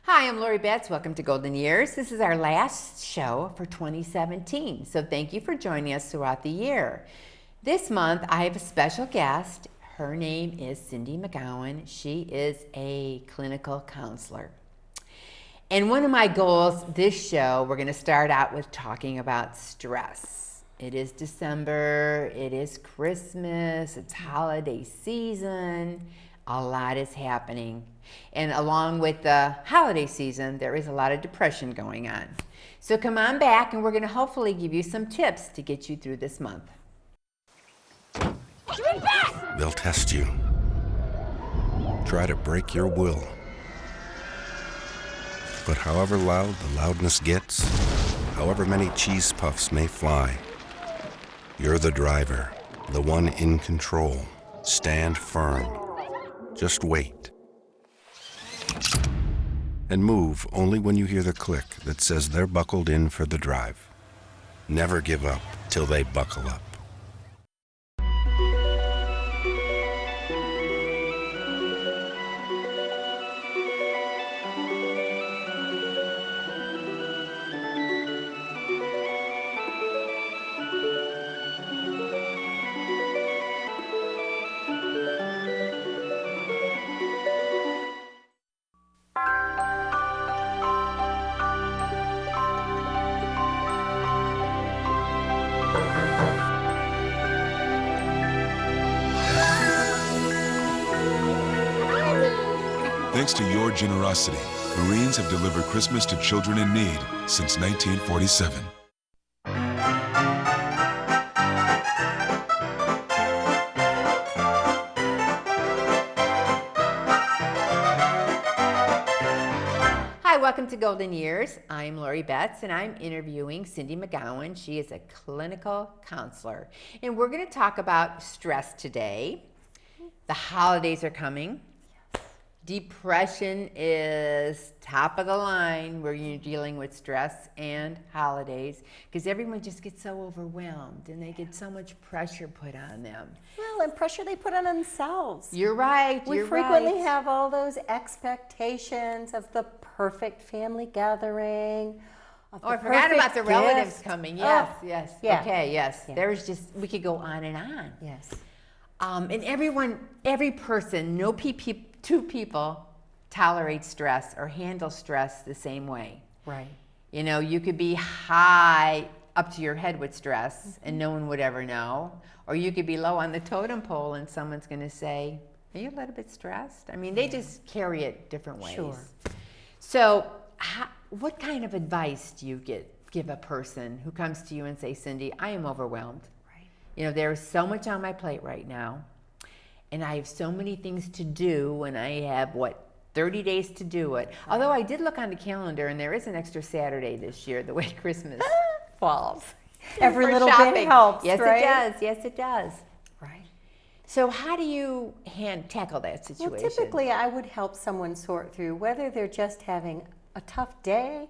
Hi, I'm Lori Betts. Welcome to Golden Years. This is our last show for 2017, so thank you for joining us throughout the year. This month, I have a special guest. Her name is Cindy McQuown. She is a clinical counselor. And one of my goals this show, we're going to start out with talking about stress. It is December, it is Christmas, it's holiday season, a lot is happening. And along with the holiday season, there is a lot of depression going on. So come on back and we're going to hopefully give you some tips to get you through this month. They'll test you. Try to break your will. But however loud the loudness gets, however many cheese puffs may fly, you're the driver, the one in control. Stand firm. Just wait. And move only when you hear the click that says they're buckled in for the drive. Never give up till they buckle up. Thanks to your generosity, Marines have delivered Christmas to children in need since 1947. Hi, welcome to Golden Years. I'm Lori Betts and I'm interviewing Cindy McQuown. She is a clinical counselor. And we're going to talk about stress today. The holidays are coming. Depression is top of the line where you're dealing with stress and holidays because everyone just gets so overwhelmed and they get so much pressure put on them. Well, and pressure they put on themselves. You're right. We frequently have all those expectations of the perfect family gathering. Oh, I forgot about the relatives coming. Yes, Oh, yes. yeah. Okay, yes. Yeah. There's just, we could go on and on. Yes. And every person, two people tolerate stress or handle stress the same way. Right. You know, you could be high up to your head with stress and no one would ever know. Or you could be low on the totem pole and someone's going to say, are you a little bit stressed? I mean, they just carry it different ways. Sure. So what kind of advice do you give a person who comes to you and say, Cindy, I am overwhelmed. Right. You know, there's so much on my plate right now. And I have so many things to do, and I have, 30 days to do it. Although I did look on the calendar, and there is an extra Saturday this year, the way Christmas falls. Every For little shopping. bit helps, Yes, right? it does. Yes, it does. Right. So how do you tackle that situation? Well, typically I would help someone sort through whether they're just having a tough day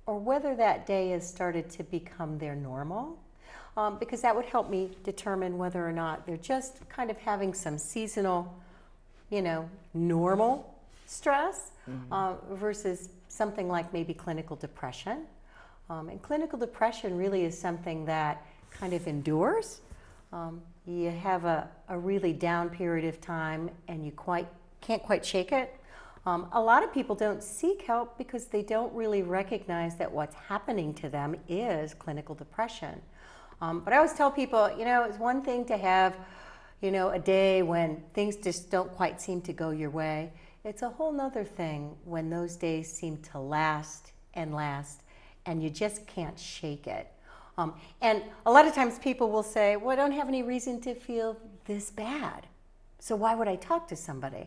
or whether that day has started to become their normal. Because that would help me determine whether or not they're just kind of having some seasonal, normal stress versus something like maybe clinical depression. And clinical depression really is something that kind of endures. You have a really down period of time and you can't quite shake it. A lot of people don't seek help because they don't really recognize that what's happening to them is clinical depression. But I always tell people, it's one thing to have, a day when things just don't quite seem to go your way. It's a whole nother thing when those days seem to last and you just can't shake it. And a lot of times people will say, well, I don't have any reason to feel this bad. So why would I talk to somebody?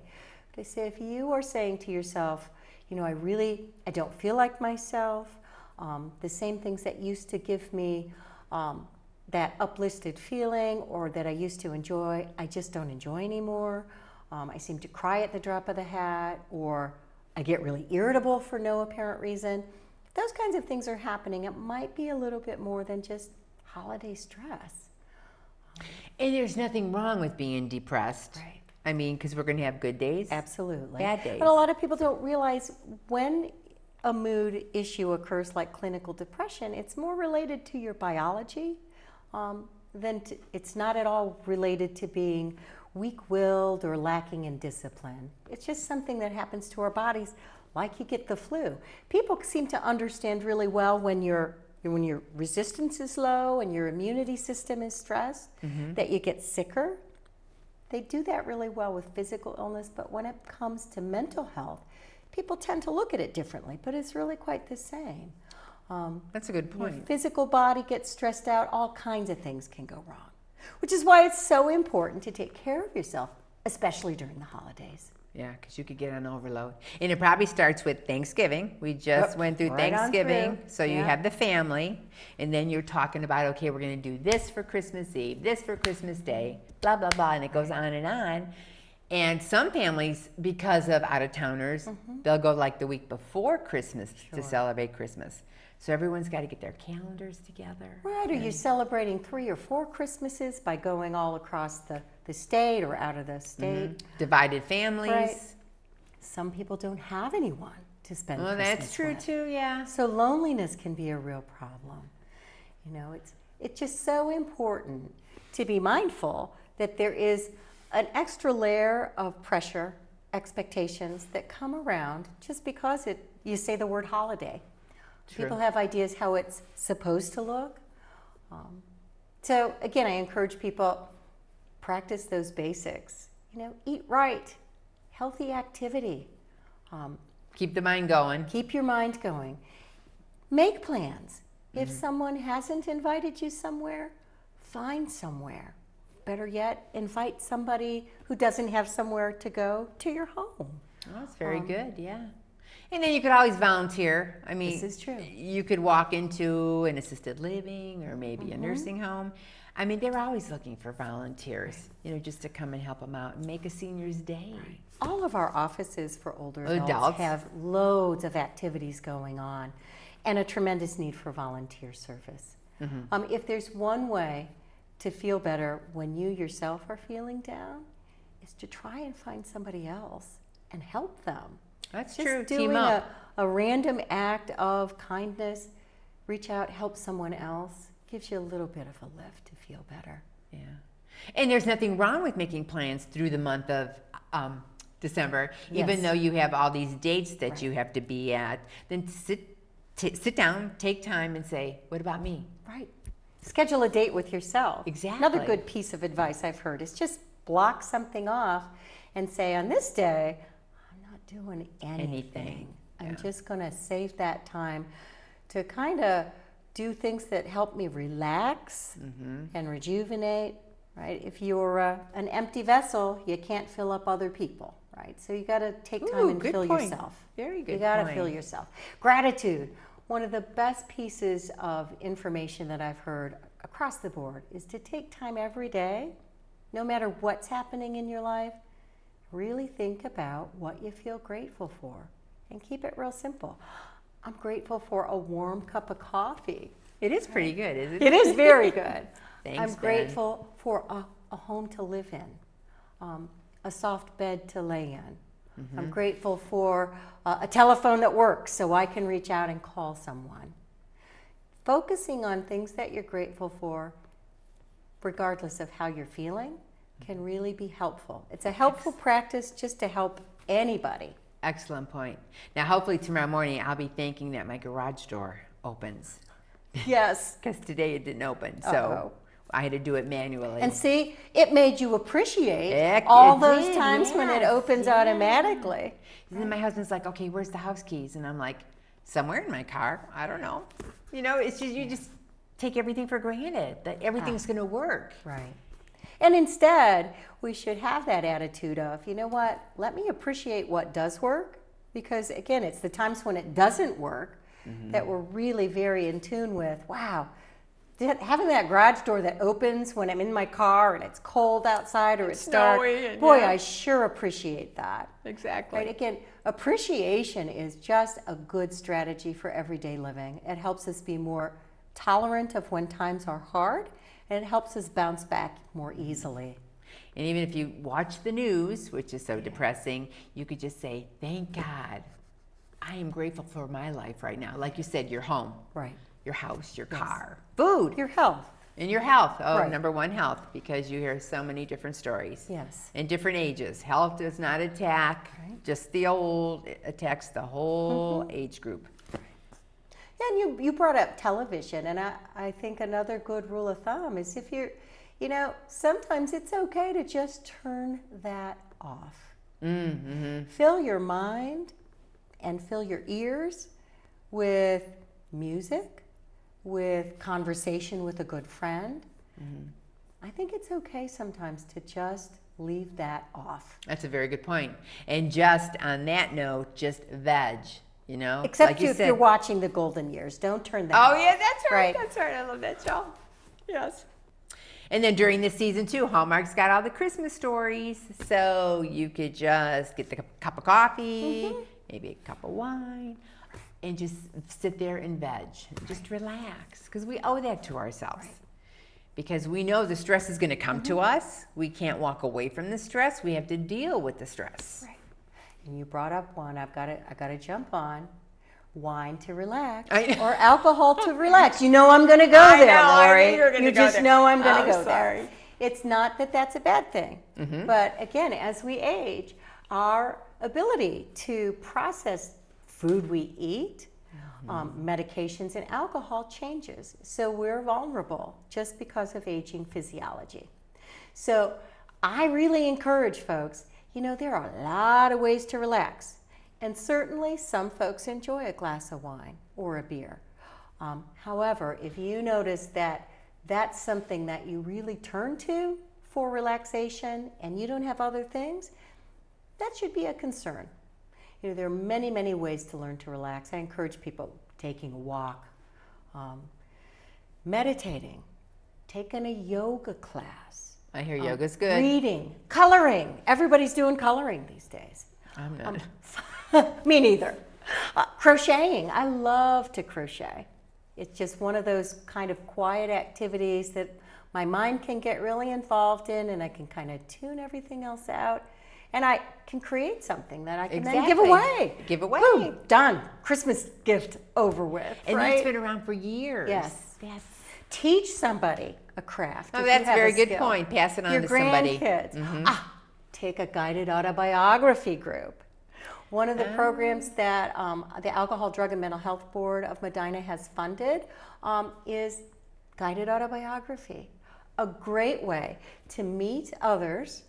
But I say, if you are saying to yourself, I don't feel like myself, the same things that used to give me that uplifted feeling or that I used to enjoy, I just don't enjoy anymore. I seem to cry at the drop of the hat, or I get really irritable for no apparent reason. If those kinds of things are happening, it might be a little bit more than just holiday stress. And there's nothing wrong with being depressed. Right. I mean, because we're going to have good days. Absolutely. Bad days. But a lot of people don't realize when a mood issue occurs like clinical depression, it's more related to your biology it's not at all related to being weak-willed or lacking in discipline. It's just something that happens to our bodies, like you get the flu. People seem to understand really well when your resistance is low and your immunity system is stressed, that you get sicker. They do that really well with physical illness, but when it comes to mental health, people tend to look at it differently, but it's really quite the same. That's a good point. Your physical body gets stressed out, all kinds of things can go wrong, which is why it's so important to take care of yourself, especially during the holidays. Yeah, because you could get on overload. And it probably starts with Thanksgiving. We just went through right on Thanksgiving. through. So you have the family, and then you're talking about, okay, we're going to do this for Christmas Eve, this for Christmas Day, blah, blah, blah, and it goes on and on. And some families, because of out-of-towners, they'll go like the week before Christmas to celebrate Christmas. So everyone's got to get their calendars together. Right, or you're celebrating 3 or 4 Christmases by going all across the state or out of the state. Divided families. Right. Some people don't have anyone to spend Christmas that's true with. too, yeah. So loneliness can be a real problem. You know, it's just so important to be mindful that there is an extra layer of pressure, expectations that come around just because you say the word holiday. True. People have ideas how it's supposed to look. So again, I encourage people, practice those basics. You know, eat right, healthy activity. Keep the mind going. Keep your mind going. Make plans. If someone hasn't invited you somewhere, find somewhere. Better yet, invite somebody who doesn't have somewhere to go to your home. Oh, that's very good, yeah. And then you could always volunteer. I mean, This is true. You could walk into an assisted living or maybe a nursing home. I mean, they're always looking for volunteers, you know, just to come and help them out and make a senior's day. All of our offices for older Adults. adults have loads of activities going on and a tremendous need for volunteer service. If there's one way to feel better when you yourself are feeling down, is to try and find somebody else and help them. That's Just true. doing Team up. a random act of kindness, reach out, help someone else, gives you a little bit of a lift to feel better. Yeah. And there's nothing wrong with making plans through the month of December, even Yes. though you have all these dates that you have to be at. Then sit down, take time and say, what about me? Right. Schedule a date with yourself. Exactly. Another good piece of advice I've heard is just block something off and say, on this day, I'm not doing anything. I'm just going to save that time to kind of do things that help me relax and rejuvenate, right? If you're an empty vessel, you can't fill up other people, right? So you got to take time and good fill point. yourself. Very good You got to point. fill yourself. Gratitude. One of the best pieces of information that I've heard across the board is to take time every day, no matter what's happening in your life, really think about what you feel grateful for and keep it real simple. I'm grateful for a warm cup of coffee. It is pretty good, isn't it? It is very good. Thanks, I'm Ben. grateful for a home to live in, a soft bed to lay in. I'm grateful for a telephone that works so I can reach out and call someone. Focusing on things that you're grateful for, regardless of how you're feeling, can really be helpful. It's a helpful practice just to help anybody. Excellent point. Now, hopefully tomorrow morning I'll be thinking that my garage door opens Yes. because today it didn't open. So Uh-oh. I had to do it manually. And see, it made you appreciate Heck, all it those did, times when it yes, opens yeah. automatically. And then my husband's like, okay, where's the house keys? And I'm like, somewhere in my car. I don't know. You know, it's just, you just take everything for granted that everything's going to work. Right. And instead, we should have that attitude of, you know what, let me appreciate what does work, because again, it's the times when it doesn't work that we're really very in tune with, wow, having that garage door that opens when I'm in my car and it's cold outside or it's dark, snowy and boy, yeah. I sure appreciate that. Exactly. Right? Again, appreciation is just a good strategy for everyday living. It helps us be more tolerant of when times are hard, and it helps us bounce back more easily. And even if you watch the news, which is so depressing, you could just say, thank God I am grateful for my life right now. Like you said, your home, Right. your house, your Yes. car, food, Your health. and your health. Oh, Right. number one, health, because you hear so many different stories. Yes. In different ages. Health does not attack Right. just the old, it attacks the whole age group. Yeah, and you brought up television, and I think another good rule of thumb is if you're, sometimes it's okay to just turn that off. Mm-hmm. Fill your mind and fill your ears with music, with conversation with a good friend. I think it's okay sometimes to just leave that off. That's a very good point. And just on that note, just veg, Except like you if said. you're watching the Golden Years. Don't turn that Oh, off. yeah, that's right. Right. That's right. I love that show. Yes. And then during this season, too, Hallmark's got all the Christmas stories. So you could just get the cup of coffee, maybe a cup of wine, and just sit there and veg. Just relax. Because we owe that to ourselves. Right. Because we know the stress is going to come to us. We can't walk away from the stress. We have to deal with the stress. Right. And you brought up one. I got to jump on. Wine to relax, I know. or alcohol to relax. You know I'm going to go I there, know, I Lori. knew you were gonna You go just there. know I'm going I'm to go sorry. there. It's not that that's a bad thing, but again, as we age, our ability to process food we eat, medications, and alcohol changes. So we're vulnerable just because of aging physiology. So I really encourage folks, there are a lot of ways to relax. And certainly some folks enjoy a glass of wine or a beer. However, if you notice that that's something that you really turn to for relaxation and you don't have other things, that should be a concern. There are many, many ways to learn to relax. I encourage people taking a walk, meditating, taking a yoga class. I hear yoga's good. Reading, coloring. Everybody's doing coloring these days. I'm not. Me neither. Crocheting. I love to crochet. It's just one of those kind of quiet activities that my mind can get really involved in, and I can kind of tune everything else out. And I can create something that I can then give Exactly. away. Give away. Boom, done. Christmas gift over with. And right? that's been around for years. Yes. Yes. Teach somebody a craft. Oh, if that's you a have very good skill. point. Pass it on Your to somebody. grandkids. Take a guided autobiography group. One of the programs that the Alcohol, Drug, and Mental Health Board of Medina has funded is guided autobiography. A great way to meet others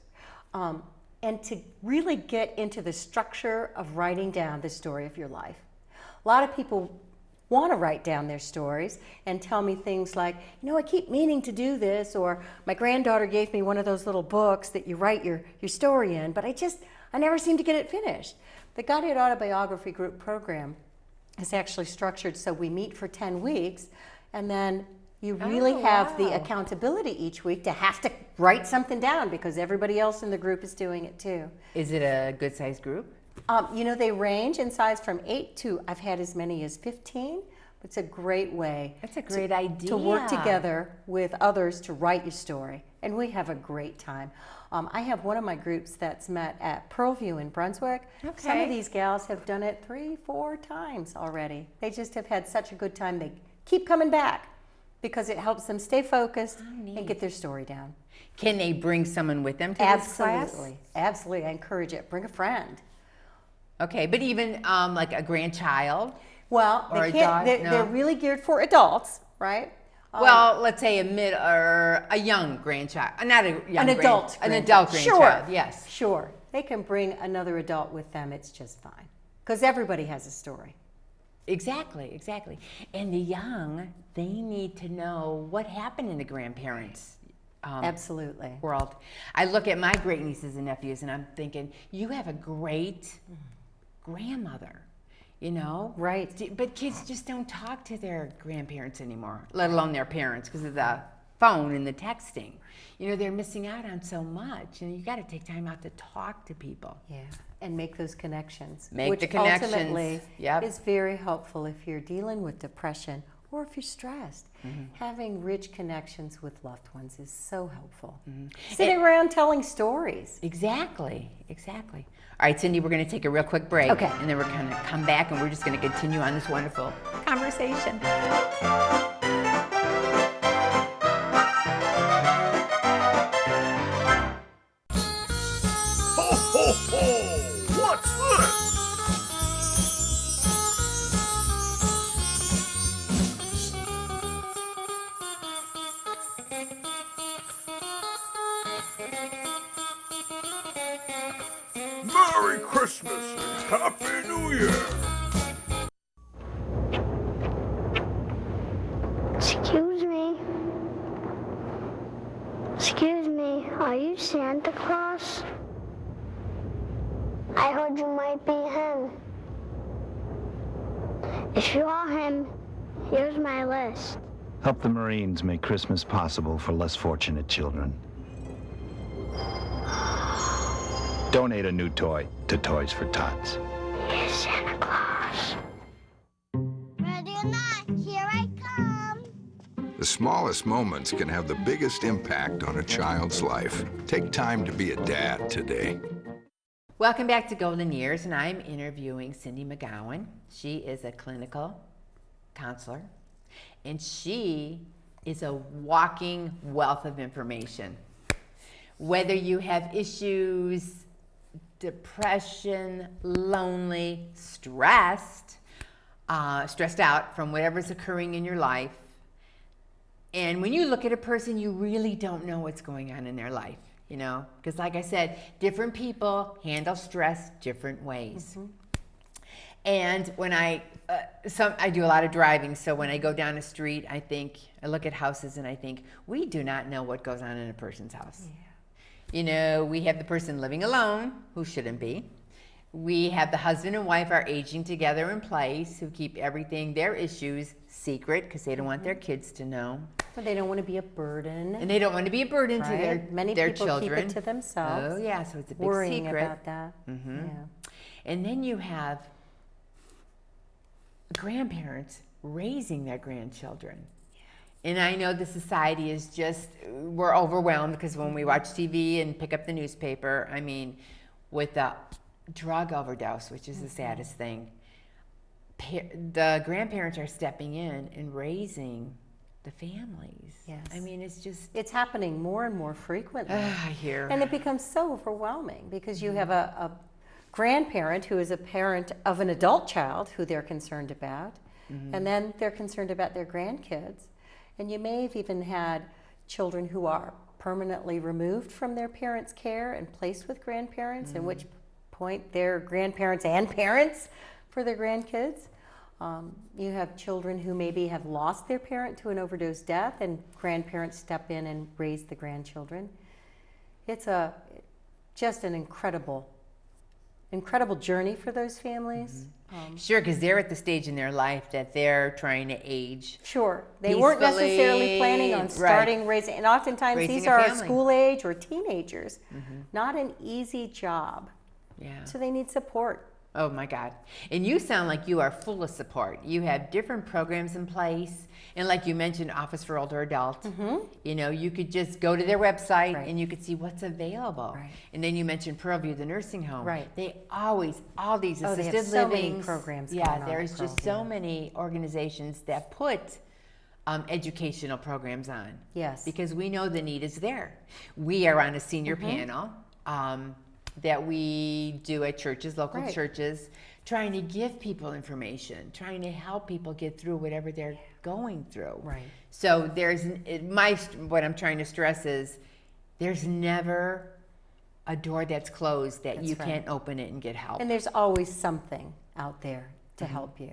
and to really get into the structure of writing down the story of your life. A lot of people want to write down their stories and tell me things like, I keep meaning to do this, or my granddaughter gave me one of those little books that you write your story in, but I never seem to get it finished. The Guided Autobiography Group program is actually structured so we meet for 10 weeks, and then you really have the accountability each week to have to write something down because everybody else in the group is doing it too. Is it a good sized group? They range in size from 8 to, I've had as many as 15. It's a great way. That's a great idea. To work together with others to write your story. And we have a great time. I have one of my groups that's met at Pearlview in Brunswick. Okay. Some of these gals have done it 3-4 times already. They just have had such a good time. They keep coming back because it helps them stay focused and get their story down. Can they bring someone with them to this class? Absolutely. Absolutely. I encourage it. Bring a friend. Okay, but even like a grandchild? Well, Or they a can't. dog? They're really geared for adults, right? Well, let's say a mid or a young grandchild, not a young An adult. an grandchild. adult grandchild. Sure. Yes. Sure. They can bring another adult with them. It's just fine because everybody has a story. Exactly, exactly. And the young, they need to know what happened in the grandparents' Absolutely. world. I look at my great nieces and nephews, and I'm thinking, you have a great grandmother. Right. But kids just don't talk to their grandparents anymore, let alone their parents, because of the phone and the texting. They're missing out on so much, and you got to take time out to talk to people. Yeah. And make those connections. Make which the connections. ultimately Yep. is very helpful if you're dealing with depression or if you're stressed. Having rich connections with loved ones is so helpful. Sitting around telling stories. Exactly, exactly. All right, Cindy, we're going to take a real quick break. Okay. And then we're going to come back and we're just going to continue on this wonderful conversation. Ho, ho, ho! What's this? Merry Christmas and Happy New Year! Excuse me. Excuse me, are you Santa Claus? I heard you might be him. If you are him, here's my list. Help the Marines make Christmas possible for less fortunate children. Donate a new toy to Toys for Tots. Here's Santa Claus. Ready or not, here I come. The smallest moments can have the biggest impact on a child's life. Take time to be a dad today. Welcome back to Golden Years, and I'm interviewing Cindy McQuown. She is a clinical counselor, and she is a walking wealth of information. Whether you have issues, depression, lonely, stressed out from whatever's occurring in your life, and when you look at a person, you really don't know what's going on in their life. You know, because like I said, different people handle stress different ways. And when I do a lot of driving, so when I go down a street, I look at houses and I think, we do not know what goes on in a person's house. You know, we have the person living alone who shouldn't be. We have the husband and wife are aging together in place who keep everything, their issues, secret because they don't want their kids to know. But they don't want to be a burden. And they don't want to be a burden to their Many their people children. keep it to themselves. Oh yeah, so it's a big worrying secret. about that. Yeah. And then you have grandparents raising their grandchildren. And I know the society is just, we're overwhelmed because when we watch TV and pick up the newspaper, I mean, with the drug overdose, which is the saddest thing, the grandparents are stepping in and raising the families. Yes. I mean, it's just... It's happening more and more frequently. I hear. And it becomes so overwhelming because you have a grandparent who is a parent of an adult child who they're concerned about, and then they're concerned about their grandkids. And you may have even had children who are permanently removed from their parents' care and placed with grandparents, at which point they're grandparents and parents for their grandkids. You have children who maybe have lost their parent to an overdose death and grandparents step in and raise the grandchildren. It's just an incredible journey for those families. Sure, because they're at the stage in their life that they're trying to age. Sure, they weren't necessarily planning on starting raising, and oftentimes Raising these a are family. school age or teenagers. Not an easy job. Yeah. So they need support. Oh my God. And you sound like you are full of support. You have different programs in place. And like you mentioned, Office for Older Adults. You know, you could just go to their website and you could see what's available. And then you mentioned Pearlview, the nursing home. They always, all these assisted they have so many livings. programs Yeah, going on there's at just so many organizations that put educational programs on. Yes. Because we know the need is there. We are on a senior panel that we do at churches, local churches, trying to give people information, trying to help people get through whatever they're going through. So there's, what I'm trying to stress is there's never a door that's closed that you can't open it and get help. And there's always something out there to help you.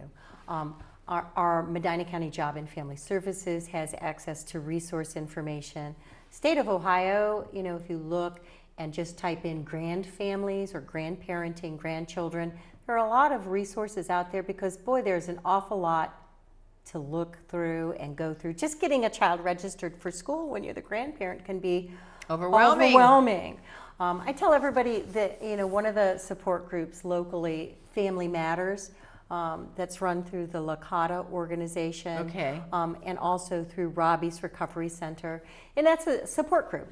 Our Medina County Job and Family Services has access to resource information. State of Ohio, you know, if you look and just type in grand families or grandparenting grandchildren, there are a lot of resources out there because, boy, there's an awful lot to look through and go through. Just getting a child registered for school when you're the grandparent can be overwhelming. I tell everybody that, you know, one of the support groups locally, Family Matters, that's run through the LICDC organization. Okay. And also through Robbie's Recovery Center. And that's a support group.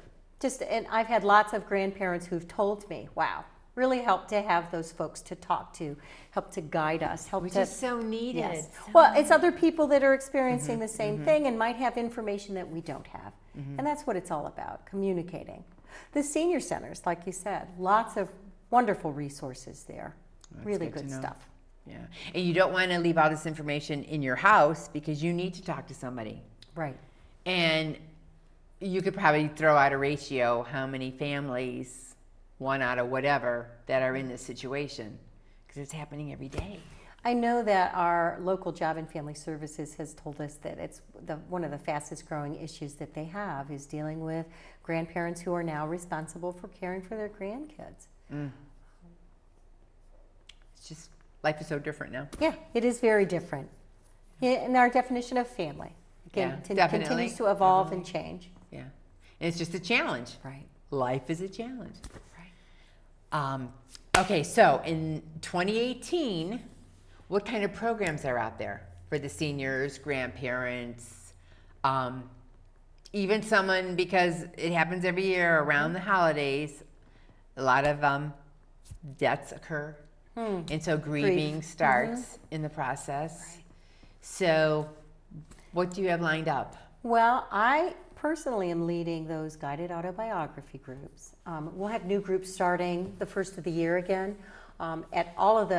And I've had lots of grandparents who've told me, wow, really helped to have those folks to talk to, help to guide us, help Which to... is so needed. Yes. So Well, needed. it's other people that are experiencing the same thing and might have information that we don't have. And that's what it's all about, communicating. The senior centers, like you said, lots of wonderful resources there. That's Really good to good know. stuff. Yeah. And you don't want to leave all this information in your house because you need to talk to somebody. Right. And you could probably throw out a ratio how many families, one out of whatever, that are in this situation, because it's happening every day. I know that our local Job and Family Services has told us that it's one of the fastest growing issues that they have is dealing with grandparents who are now responsible for caring for their grandkids. It's just, life is so different now. Yeah, it is very different. And our definition of family Yeah, definitely. continues to evolve and change. Yeah. And it's just a challenge. Right. Life is a challenge. Right. Okay, so in 2018, what kind of programs are out there for the seniors, grandparents, even someone, because it happens every year around the holidays, a lot of deaths occur. And so grieving starts in the process. So what do you have lined up? Well, I personally am leading those guided autobiography groups. We'll have new groups starting the first of the year again. At all of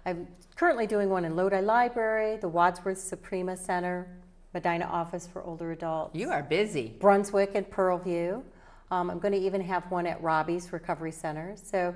I'm currently doing one in Lodi Library, the Wadsworth Suprema Center, Medina Office for Older Adults. You are busy. Brunswick and Pearlview. I'm going to even have one at Robbie's Recovery Center. So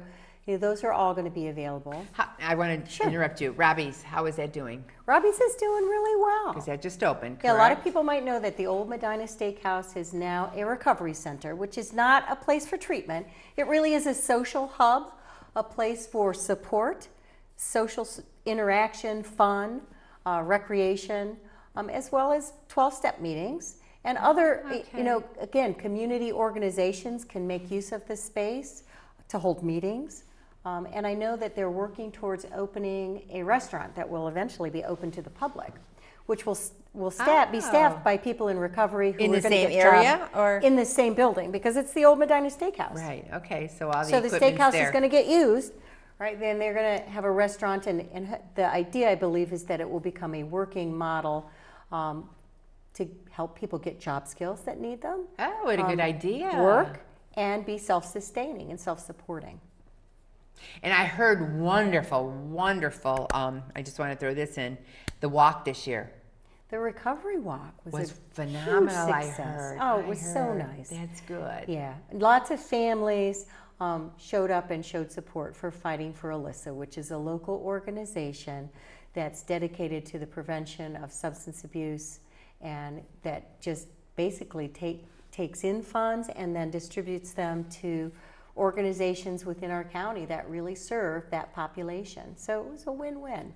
those are all going to be available. I want to interrupt you. Robbie's, how is that doing? Robbie's is doing really well. Because that just opened, correct? Yeah, a lot of people might know that the old Medina Steakhouse is now a recovery center, which is not a place for treatment. It really is a social hub, a place for support, social interaction, fun, recreation, as well as 12-step meetings. And other, again, community organizations can make use of this space to hold meetings. And I know that they're working towards opening a restaurant that will eventually be open to the public, which will be staffed by people in recovery who In are the going to same get area, jobs or? in the same building, because it's the old Medina Steakhouse. Right, okay, so all the So the equipment's steakhouse there. is going to get used, right? Then they're going to have a restaurant, and the idea, I believe, is that it will become a working model to help people get job skills that need them. Oh, what a good idea. Work and be self-sustaining and self-supporting. And I heard wonderful, I just want to throw this in, the walk this year The recovery walk was a phenomenal, huge I success. heard. Oh, it I was so heard. nice. That's good. Yeah, lots of families showed up and showed support for Fighting for Alyssa, which is a local organization that's dedicated to the prevention of substance abuse, and that just basically takes in funds and then distributes them to organizations within our county that really serve that population. So it was a win-win.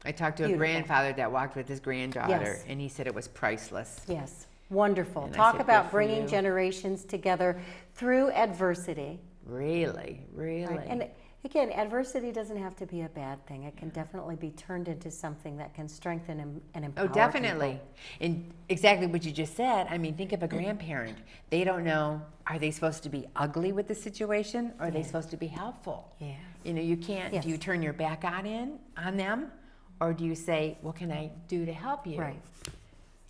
I talked to a Beautiful. grandfather that walked with his granddaughter, Yes. and he said it was priceless. Yes, wonderful. And I Talk said, about "Good for bringing you." generations together through adversity. Really, really. Right. And again, adversity doesn't have to be a bad thing. It can definitely be turned into something that can strengthen and empower Oh, definitely. people. And exactly what you just said. I mean, think of a grandparent. They don't know, are they supposed to be ugly with the situation, or are they supposed to be helpful? Yeah. You know, you can't, Yes. do you turn your back on them, or do you say, what can I do to help you? Right.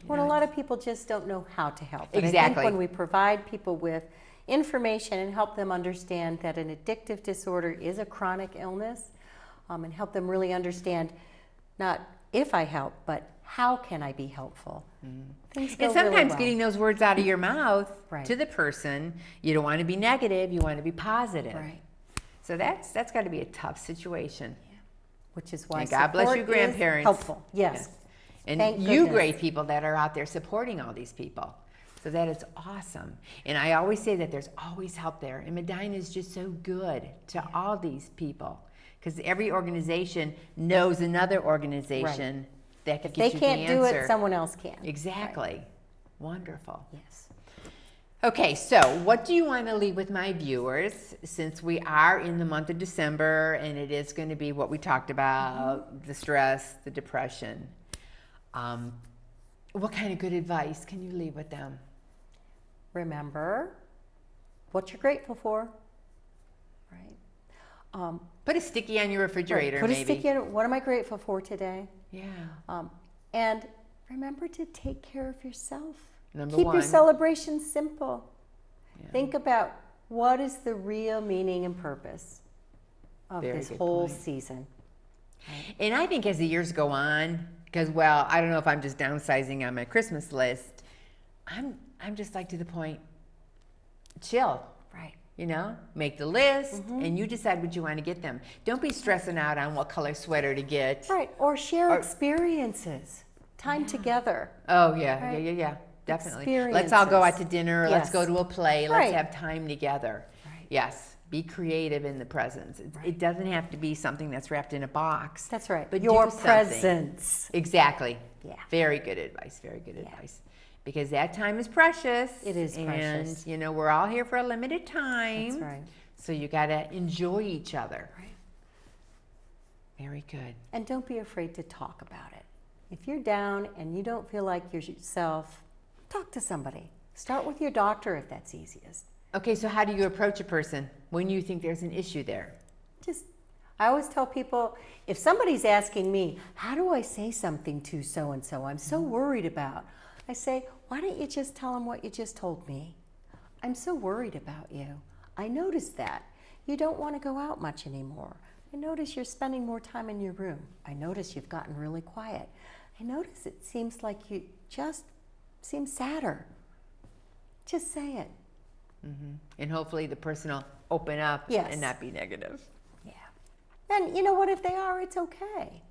Well, a lot of people just don't know how to help. But I Exactly. think when we provide people with information and help them understand that an addictive disorder is a chronic illness, and help them really understand not if I help, but how can I be helpful? Things go And sometimes really well. getting those words out of your mouth Right. to the person, you don't want to be negative, you want to be positive. Right. So that's got to be a tough situation. Which is why And God bless you, support is grandparents. helpful. Yes. And Thank you goodness. great people that are out there supporting all these people. So that is awesome. And I always say that there's always help there. And Medina is just so good to all these people. Because every organization knows another organization that could If they get you can't the do answer. it, someone else can. Exactly. Wonderful. Yes. Okay, so what do you want to leave with my viewers, since we are in the month of December and it is going to be what we talked about, the stress, the depression. What kind of good advice can you leave with them? Remember what you're grateful for, right? Put a sticky on your refrigerator, Put maybe. a sticky on, what am I grateful for today? Yeah. And remember to take care of yourself. Number Keep one. your celebrations simple. Yeah. Think about what is the real meaning and purpose of Very this good whole point. season. And I think as the years go on, because, well, I don't know if I'm just downsizing on my Christmas list, I'm just like to the point, chill. Right. You know, make the list and you decide what you want to get them. Don't be stressing out on what color sweater to get. Right. Or share experiences. Time together. Oh, yeah, Right. yeah. Definitely. Let's all go out to dinner. Let's go Yes. to a play. Right. Let's have time together. Right. Yes. Be creative in the presents. It doesn't have to be something that's wrapped in a box. That's right. But Your do something. presence. Exactly. Yeah. Very good advice. Very good advice. Because that time is precious. It is precious. And, you know, we're all here for a limited time. That's right. So you got to enjoy each other. Right. Very good. And don't be afraid to talk about it. If you're down and you don't feel like yourself, talk to somebody. Start with your doctor if that's easiest. Okay, so how do you approach a person when you think there's an issue there? I always tell people, if somebody's asking me, how do I say something to so-and-so I'm so worried about? I say, why don't you just tell them what you just told me? I'm so worried about you. I noticed that. You don't want to go out much anymore. I notice you're spending more time in your room. I notice you've gotten really quiet. I notice it seems like you just seem sadder. Just say it. And hopefully the person will open up Yes. and not be negative. Yeah. And you know what? If they are, it's okay.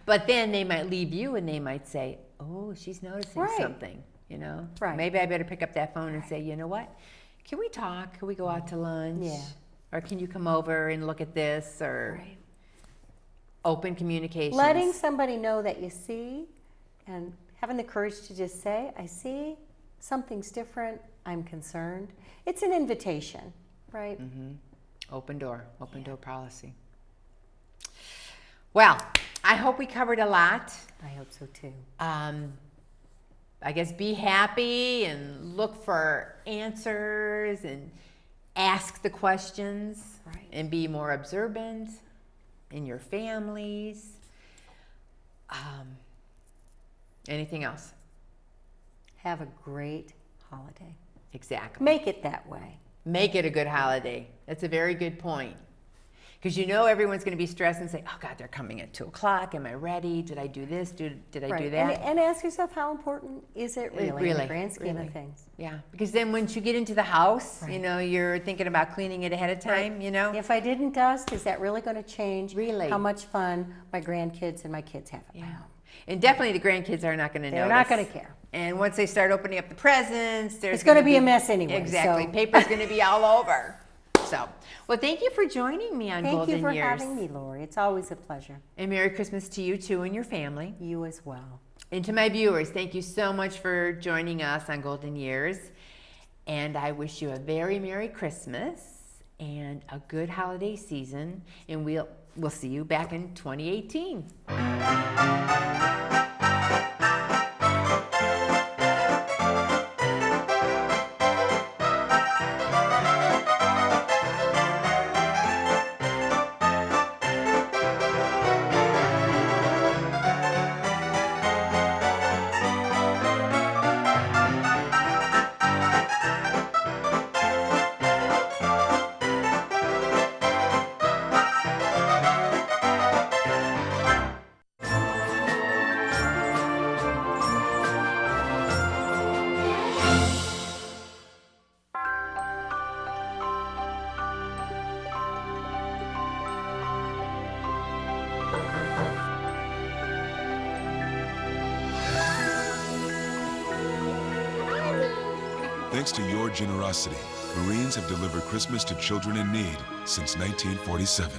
But then they might leave you and they might say, oh, she's noticing Right. something, you know? Right. Maybe I better pick up that phone and say, you know what? Can we talk? Can we go out to lunch? Yeah. Or can you come over and look at this? Or Right. open communication. Letting somebody know that you see and having the courage to just say, I see, something's different, I'm concerned. It's an invitation, right? Open door policy. Well, I hope we covered a lot. I hope so too. I guess be happy and look for answers and ask the questions. Right. And be more observant in your families. Anything else? Have a great holiday. Exactly. Make it that way. Make it a good holiday. That's a very good point. Because you know everyone's going to be stressed and say, oh God, they're coming at 2 o'clock. Am I ready? Did I do this? Did I do that? And ask yourself, how important is it really in the grand scheme of things? Yeah. Because then once you get into the house, Right. you know, you're thinking about cleaning it ahead of time, you know? If I didn't dust, is that really going to change Really? how much fun my grandkids and my kids have at my Yeah. home? And definitely the grandkids are not going to notice. They're not going to care. And once they start opening up the presents, there's It's gonna be a mess anyway, Exactly. so- Paper's going to be all over. So, well, thank you for joining me on Thank Golden you for Years. having me, Lori. It's always a pleasure. And Merry Christmas to you too and your family. You as well. And to my viewers, thank you so much for joining us on Golden Years. And I wish you a very Merry Christmas and a good holiday season. And we'll see you back in 2018. Thanks to your generosity, Marines have delivered Christmas to children in need since 1947.